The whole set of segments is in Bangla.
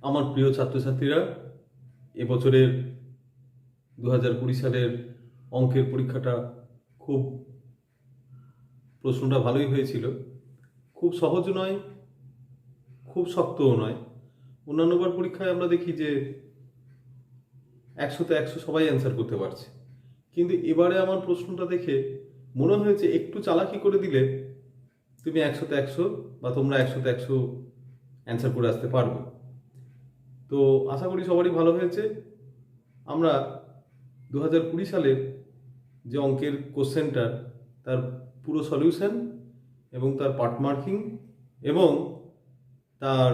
আমার প্রিয় ছাত্রছাত্রীরা, এবছরের 2020 সালের অঙ্কের পরীক্ষাটা খুব প্রশ্নটা ভালোই হয়েছিল। খুব সহজ নয়, খুব শক্তও নয়। অন্যান্যবার পরীক্ষায় আমরা দেখি যে 100-তে 100 সবাই অ্যান্সার করতে পারছে, কিন্তু এবারে আমার প্রশ্নটা দেখে মনে হয়েছে একটু চালাকি করে দিলে তুমি 100-তে 100 বা তোমরা 100-তে 100 অ্যান্সার করে আসতে পারবে। তো আশা করি সবারই ভালো হয়েছে। আমরা 2020 সালের যে অঙ্কের কোশ্চেনটার তার পুরো সলিউশন এবং তার পার্ট মার্কিং এবং তার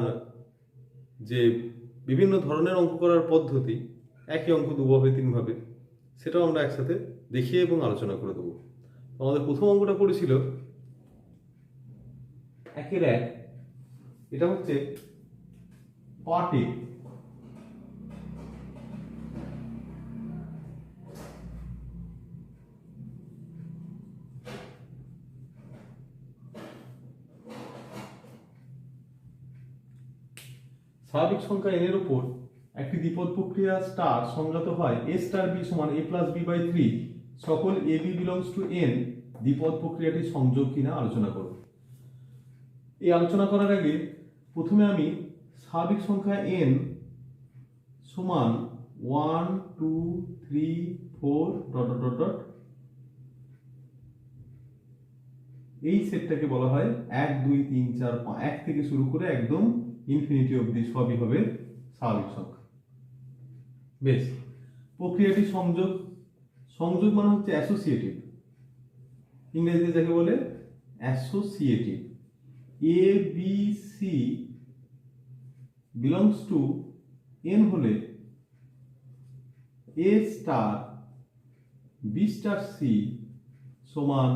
যে বিভিন্ন ধরনের অঙ্ক করার পদ্ধতি, একই অঙ্ক দুভাবে তিনভাবে, সেটাও আমরা একসাথে দেখিয়ে এবং আলোচনা করে দেবো। আমাদের প্রথম অঙ্কটা পড়েছিল 1-এর 1। এটা হচ্ছে পার্ট এ। স্বাভাবিক সংখ্যা n এর উপর একটি দ্বিপদ প্রক্রিয়া স্টার সংজ্ঞাত হয় a স্টার b সমান a প্লাস b বাই 3, সকল a b belongs to n দ্বিপদ প্রক্রিয়াটি সংযোগ কিনা আলোচনা করব। এই আলোচনা করার আগে প্রথমে আমি স্বাভাবিক সংখ্যা n সমান 1 2 3 4 ডট ডট ডট এই সেটটাকে বলা হয় 1 2 3 4 5, 1 থেকে শুরু করে একদম ইনফিনিটি অবধি সবই হবে স্বাভাবিক সংখ্যা। বেশ, প্রক্রিয়াটি সংযোগ। সংযোগ মানে হচ্ছে অ্যাসোসিয়েটিভ, ইংরেজিতে যাকে বলে associative. A B C belongs to N হলে A star B star C সমান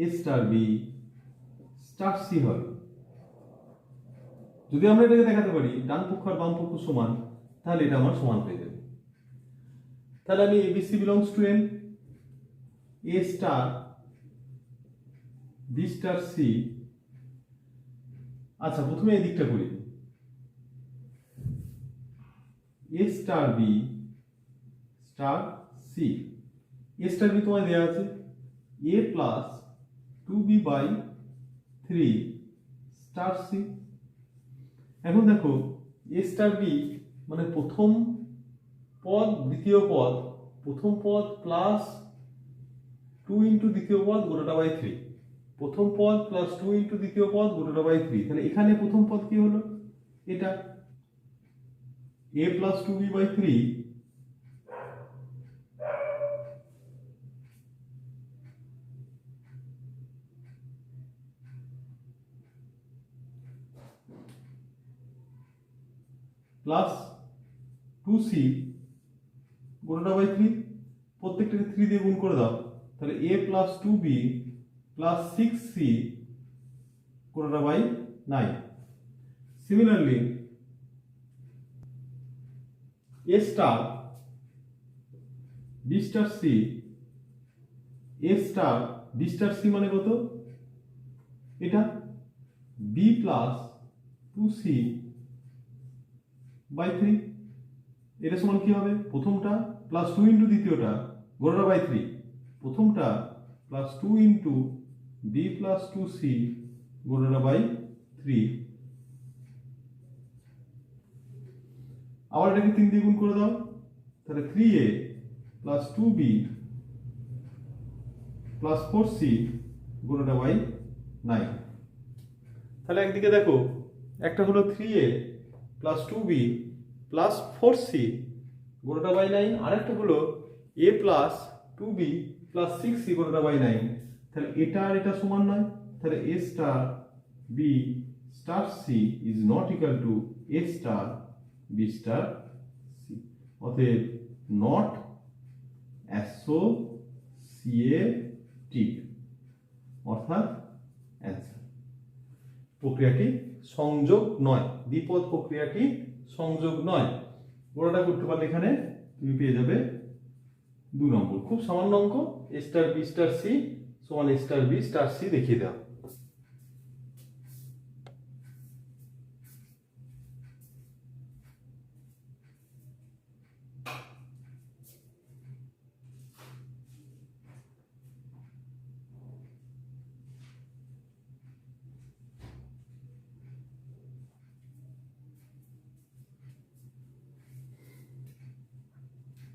A star B star C হবে। যদি আমরা এটাকে দেখাতে পারি ডান পক্ষ আর বাম পক্ষ সমান, তাহলে এটা আমার সমান হয়ে যাবে। তাহলে আমি ABC belongs to N, A star B star C. আচ্ছা, প্রথমে এই দিকটা করি। A star B star C. A star B তোমায় দেওয়া আছে A plus 2b by 3 star C. এখন দেখো এ স্টার বি মানে প্রথম পদ দ্বিতীয় পদ, প্রথম পদ প্লাস 2 ইন্টু দ্বিতীয় পদ গোটাটা বাই 3, প্রথম পদ প্লাস 2 ইন্টু দ্বিতীয় পদ গোটাটা বাই 3। তাহলে এখানে প্রথম পদ কি হলো? এটা a plus 2b by 3 plus 2c গোটাটা বাই 3, প্রত্যেকটাকে 3 দিয়ে গুণ করে দাও। তাহলে a plus 2b plus 6c গোটাটা by 9। Similarly a star b star c, a star b star c মানে কত? এটা b প্লাস 2c বাই 3। এটা সমান কি হবে? প্রথমটা প্লাস 2 ইন্টু দ্বিতীয়টা গোটাটা বাই 3, প্রথমটা plus 2 into b plus 2c গোটাটা বাই 3। আবার এটাকে 3 দিয়ে গুণ করে দাও। তাহলে 3a plus 2b plus 4c গোটাটা by 9। তাহলে একদিকে দেখো একটা হলো 3a plus 2b plus 4c গোটাটা by 9, আরেকটা হলো a plus 2b plus 6c গোটাটা বাই 9। তাহলে এটা আর এটা সমান নয়। তাহলে a star b star c is not equal to a star b star c। অতএব নট অ্যাসোসিয়েটিভ, অর্থাৎ অ্যান্সার। প্রক্রিয়াটি সংযোগ নয়, দ্বিপদ প্রক্রিয়াটি সংযোগ নয়। গোটাটা করতে পারলে এখানে তুমি পেয়ে যাবে 2 নম্বর। খুব সামান্য অঙ্ক, এ স্টার বি স্টার সি সমান A star B star C দেখিয়ে দাও।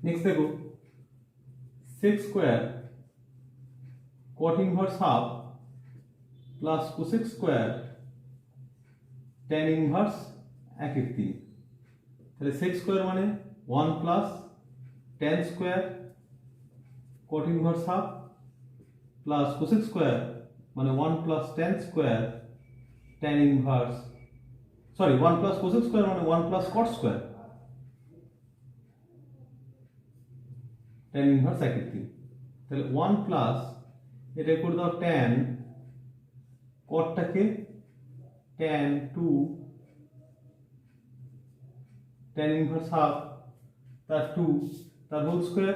নেক্সট দেখো sec square cot inverse half plus cosec square tan inverse 1/3। তাহলে sec স্কয়ার মানে 1 plus tan square cot inverse half plus cosec square মানে 1 plus tan square tan inverse 1 plus cosec square মানে 1 plus cot square tan inverse 1/3। তাহলে 1 প্লাস এটা করে দাও tan cotটাকে tan 2 tan inverse half তার 2 তার হোল স্কয়ার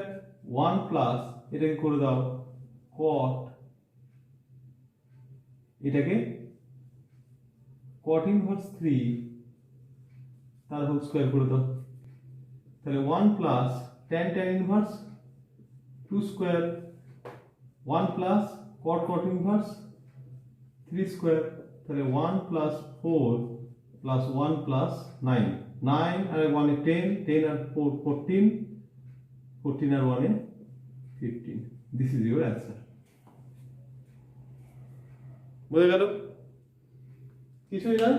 1 প্লাস এটাকে করে দাও cot এটাকে cot ইনভার্স 3 তার হোল স্কয়ার করে দাও। তাহলে 1 plus tan inverse 2 square 1 plus cot inverse 3 square. তাহলে 1 প্লাস 4 প্লাস 1 প্লাস 9 9 আর 1 এ 10 10 আর 4 14 14 আর 1 এ 15। This is your answer. বুঝে গেল? কিছুই না,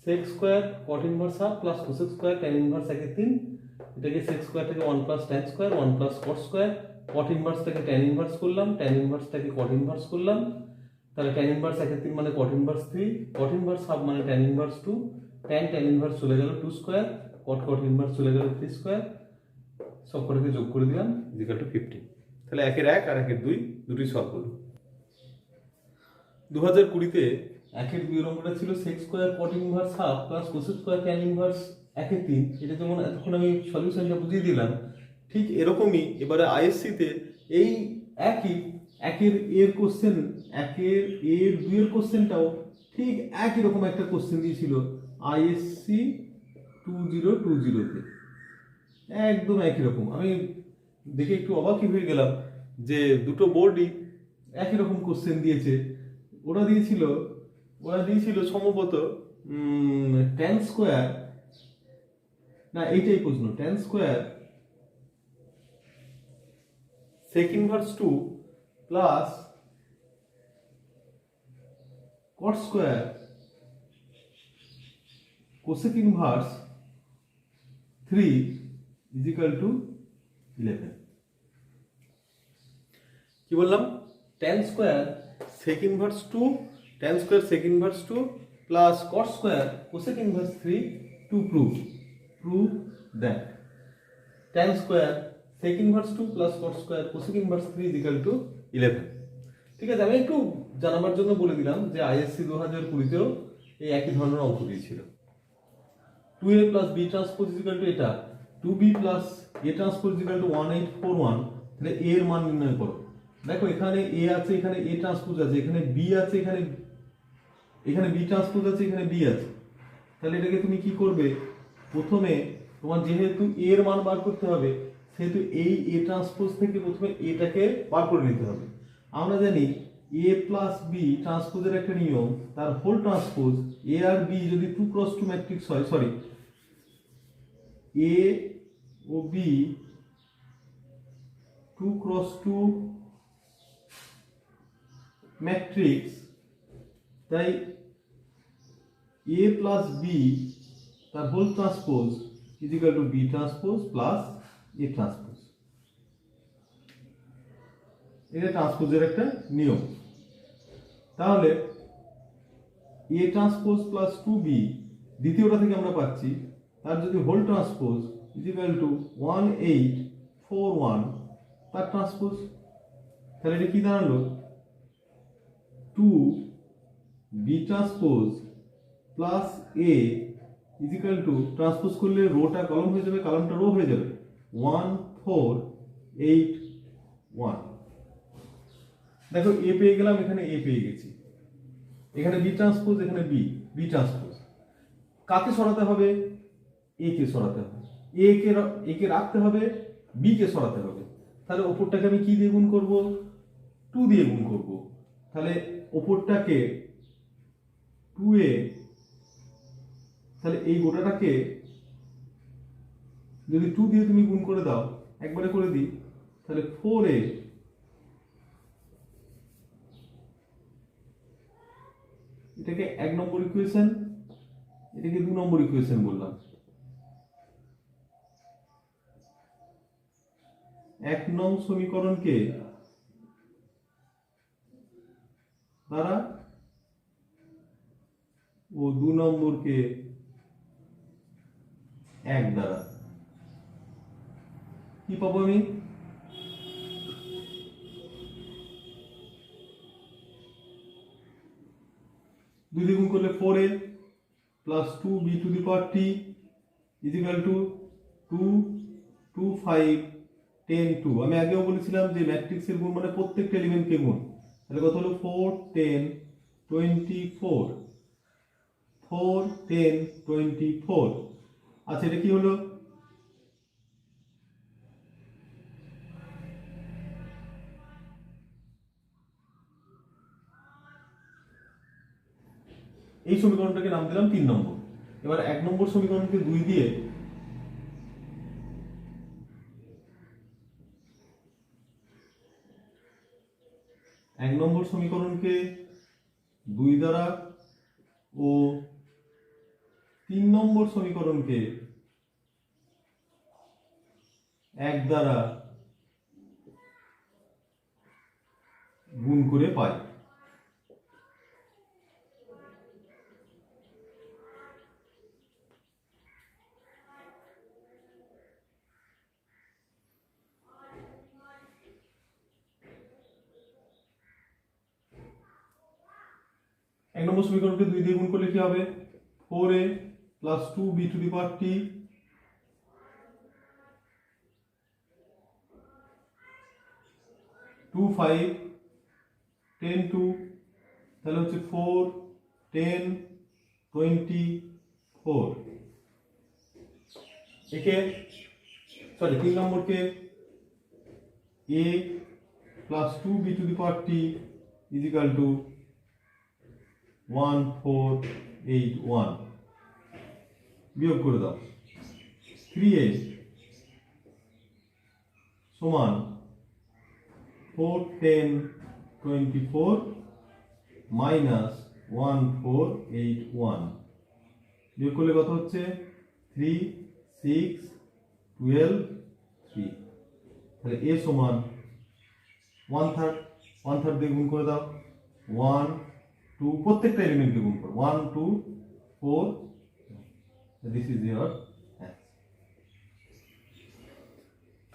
sec square cot inverse half plus cosec square tan inverse 1/3 এটাকে sec স্কয়ার থেকে 1 plus tan square 1 plus cot square cot inverse থেকে tan ইনভার্স করলাম tan ইনভার্স থেকে cot ইনভার্স করলাম। তাহলে tan ইনভার্স 1/3 মানে cot inverse 3 cot inverse half মানে tan ইনভার্স 2 tan ইনভার্স চলে গেল 2 স্কয়ার cot ইনভার্স চলে গেল 3 স্কয়ার সব কটাকে যোগ করে দিলাম ইকুয়াল টু 15। তাহলে 1 এর 1 আর 1 এর 2 দুটোই সলভ হলো। 2020 তে 1 এর 2 এর অঙ্কটা ছিল sec square cot inverse half plus cosec square tan inverse 1/3। এটা যেমন এতক্ষণ আমি সলিউশনটা বুঝিয়ে দিলাম, ঠিক এরকমই এবারে আইএসসি তে এই একই 1 এর এর কোশ্চেন 1 এর এর 2 এর কোশ্চেনটাও ঠিক একই রকম একটা কোশ্চেন দিয়েছিল আইএসসি 2020 তে, একদম একই রকম। আমি দেখে একটু অবাকই হয়ে গেলাম যে দুটো বোর্ডই একই রকম কোশ্চেন দিয়েছে। ওরা দিয়েছিল সম্ভবত tan স্কয়ার, না এইটাই প্রশ্ন, tan square sec inverse 2 plus cot square cosec inverse 3 is equal to 11। কি বললাম? tan square sec inverse 2 tan square sec inverse 2 plus cot square cosec inverse 3 to prove that tan square sec inverse 2 plus cot square cosec inverse 3 is equal to 11। ঠিক আছে, আমি একটু জানাবার জন্য বলে দিলাম যে আইএসসি 2020 তেও এই একই ধরনের অঙ্ক দিয়েছিল। 2a plus b transpose is equal to এটা 2b plus a transpose is equal to 1841। তাহলে a এর মান নির্ণয় করো। দেখো এখানে a আছে, এখানে a ট্রান্সপোজ আছে, এখানে b আছে, এখানে b ট্রান্সপোজ আছে, এখানে b আছে। তাহলে এটাকে তুমি কি করবে? প্রথমে তোমার যেহেতু a এর মান বার করতে হবে, সেহেতু এই a ট্রান্সপোজ থেকে প্রথমে এটাকে বার করে নিতে হবে। আমরা জানি a প্লাস b ট্রান্সপোজের একটা নিয়ম, তার হোল ট্রান্সপোজ a আর b যদি 2x2 ম্যাট্রিক্স হয়, a ও b 2x2 ম্যাট্রিক্স, তাই a প্লাস b তার whole transpose is equal to b transpose plus a transpose. এটা ট্রান্সপোজের একটা নিয়ম। তাহলে a ট্রান্সপোজ প্লাস 2b দ্বিতীয়টা থেকে আমরা পাচ্ছি, তার যদি whole transpose is equal to 1841 তার ট্রান্সপোজ। তাহলে এটা কি দাঁড়ালো? 2b transpose plus a is equal to, transpose করলে রোটা কলম হয়ে যাবে, কলমটা রো হয়ে যাবে, 1481। দেখো a পেয়ে গেলাম, এখানে a পেয়ে গেছি, এখানে b ট্রান্সপোজ, এখানে b ট্রান্সপোজ। কাকে সরাতে হবে? a কে সরাতে হবে, a কে রাখতে হবে, b কে সরাতে হবে। তাহলে ওপরটাকে আমি কি দিয়ে গুণ করব? 2 দিয়ে গুণ করব। তাহলে ওপরটাকে 2a, তাহলে এই গোটাটাকে যদি 2 দিয়ে তুমি গুণ করে দাও একবারে করে দিই, তাহলে 4a এটাকে 1 নম্বর ইকুয়েশন, এটাকে 2 নম্বর ইকুয়েশন বললাম। 1 নং সমীকরণকে দ্বারা ও 2 নম্বরকে 1 দ্বারা কি পাবো আমি? দুই দিয়ে গুণ করলে 4a plus 2b to the power t is equal to 2 2 5 10 2। আমি আগেও বলেছিলাম যে ম্যাট্রিক্সের গুণ মানে প্রত্যেকটা এলিমেন্টকে গুণ। তাহলে কত হলো 4 10 24 4 10 24। আচ্ছা এটা কি হলো? এই সমীকরণটাকে নাম দিলাম 3 নম্বর। এবার 1 নম্বর সমীকরণকে 2 দিয়ে এক নম্বর সমীকরণকে 2 দ্বারা ও 3 নম্বর সমীকরণকে 1 দ্বারা গুণ করে পাই। এক নম্বর সমীকরণকে 2 দিয়ে গুণ করলে কি হবে? 4a plus 2b to the power t 2 5 10 2, তাহলে হচ্ছে 4 10 24। একে সরি 3 নম্বরকে a plus 2b to the power t is equal to 1481 বিয়োগ করে দাও। 3a সমান 4 10 24 মাইনাস 1481 বিয়োগ করলে কত হচ্ছে? 3 6 12 3। তাহলে a সমান 1/3 1/3 দিয়ে গুণ করে দাও। 1 2 প্রত্যেকটা এলিমেন্টকে গুণ করো। 1 2 4। This is your answer.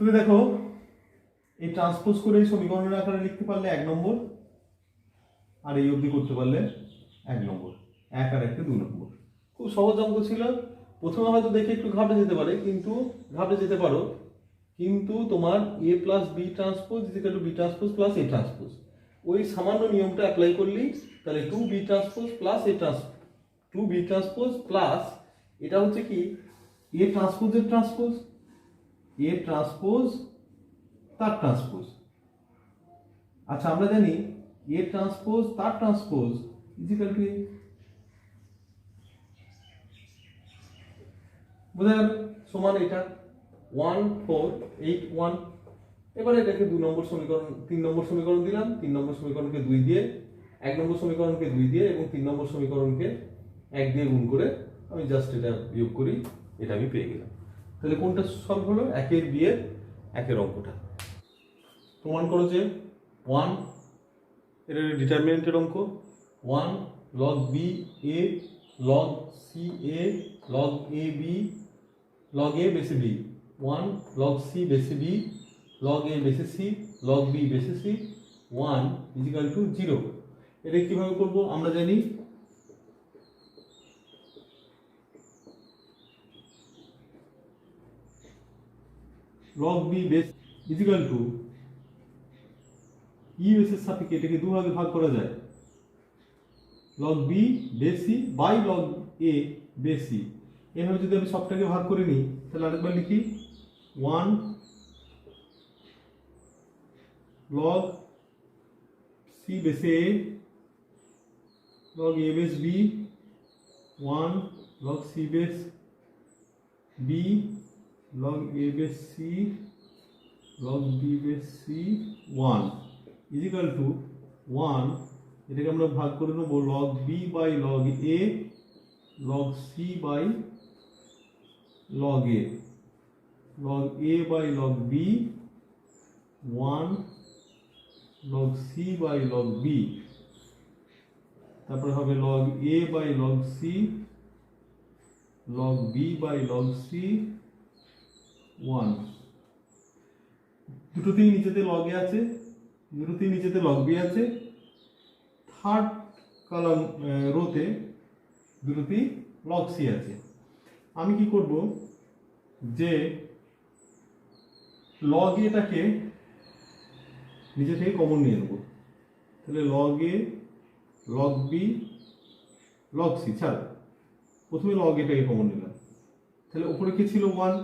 তুমি দেখো এই ট্রান্সপোজ করে এই সমীকরণের আকারে লিখতে পারলে 1 নম্বর, আর এই অবধি করতে পারলে 1 নম্বর। 1 আর 1 2 নম্বর। খুব সহজ অঙ্ক ছিল। প্রথমে হয়তো দেখে একটু ঘাবড়ে যেতে পারে, কিন্তু তোমার a plus B transpose is equal to B transpose plus A transpose, ওই সামান্য নিয়মটা অ্যাপ্লাই করলেই তাহলে 2b transpose plus a transpose 2b transpose plus এটা হচ্ছে কি a ট্রান্সপোজের ট্রান্সপোজ, a ট্রান্সপোজ তার ট্রান্সপোজ। আচ্ছা আমরা জানি a ট্রান্সপোজ তার ট্রান্সপোজ ইজিক্যাল টু বোঝা গেল, সমান এটা 1481। এবারে এটাকে 2 নম্বর সমীকরণ 3 নম্বর সমীকরণ দিলাম। 3 নম্বর সমীকরণকে 2 দিয়ে 1 নম্বর সমীকরণকে 2 দিয়ে এবং 3 নম্বর সমীকরণকে 1 দিয়ে গুণ করে আমি জাস্ট এটা বিয়োগ করি, এটা আমি পেয়ে গেলাম। তাহলে কোনটা সলভ হলো? 1 এর বি এর 1 এর অঙ্কটা। প্রমাণ করো যে 1 এর ডিটারমিনেন্টের অঙ্ক 1 log b a log c a log a b log a বেসে b 1 log c বেসে b log a বেসে c log b বেসে c 1 ইজিক্যাল টু 0। এটা কিভাবে করব? আমরা জানি log b base equal to E বেসের সাপেক্ষে এটাকে দুভাগে ভাগ করা যায়, log b base c by log a base c। এভাবে যদি আমি সবটাকে ভাগ করে নিই তাহলে আরেকবার লিখি 1 log c base a log a base b 1 log c base b log a base c log B base C 1 is equal to 1, এটাকে আমরা ভাগ করে নেব log B by log A log C by log A, log A by log B 1 log C by log B, তারপরে হবে log A by log C log B by log C 1, দুটোতেই নিচেতে লগ এ আছে, দুটোতেই নিচেতে লগ বি আছে, থার্ড কলাম রোতে দুটোতেই লগ সি আছে। আমি কি করব যে লগ এটাকে নিচে থেকে কমন নিয়ে নেব, তাহলে log A log B log C ছাড়, প্রথমে লগ এটাকে কমন নিলাম, তাহলে উপরে কি ছিল 1,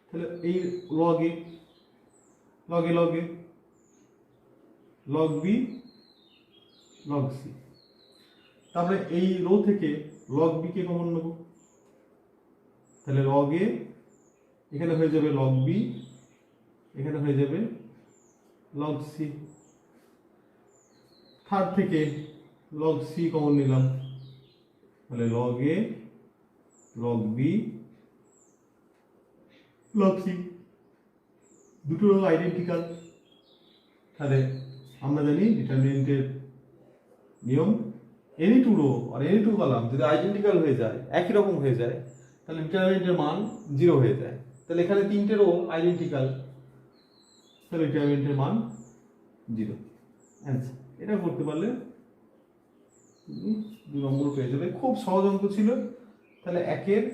তাহলে এই log A log A log A log B log C, তারপরে এই রো থেকে লগ বি কে কমন নেব, তাহলে লগ এ এখানে হয়ে যাবে লগ বি, এখানে হয়ে যাবে লগ সি, থার্ড থেকে লগ সি কমন নিলাম, তাহলে log A log B log C, দুটো রো আইডেন্টিক্যাল। তাহলে আমরা জানি ডিটারমিনেন্টের নিয়ম, any to rho R any two column যদি আইডেন্টিক্যাল হয়ে যায়, একই রকম হয়ে যায়, তাহলে ডিটারমিনেন্টের মান 0 হয়ে যায়। তাহলে এখানে তিনটে রো আইডেন্টিক্যাল, তাহলে ডিটারমিনেন্টের মান 0, অ্যান্সার। এটা করতে পারলে 2 নম্বর পেয়ে যাবে। খুব সহজ অঙ্ক ছিল। তাহলে 1 এর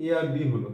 এ আর বি হলো।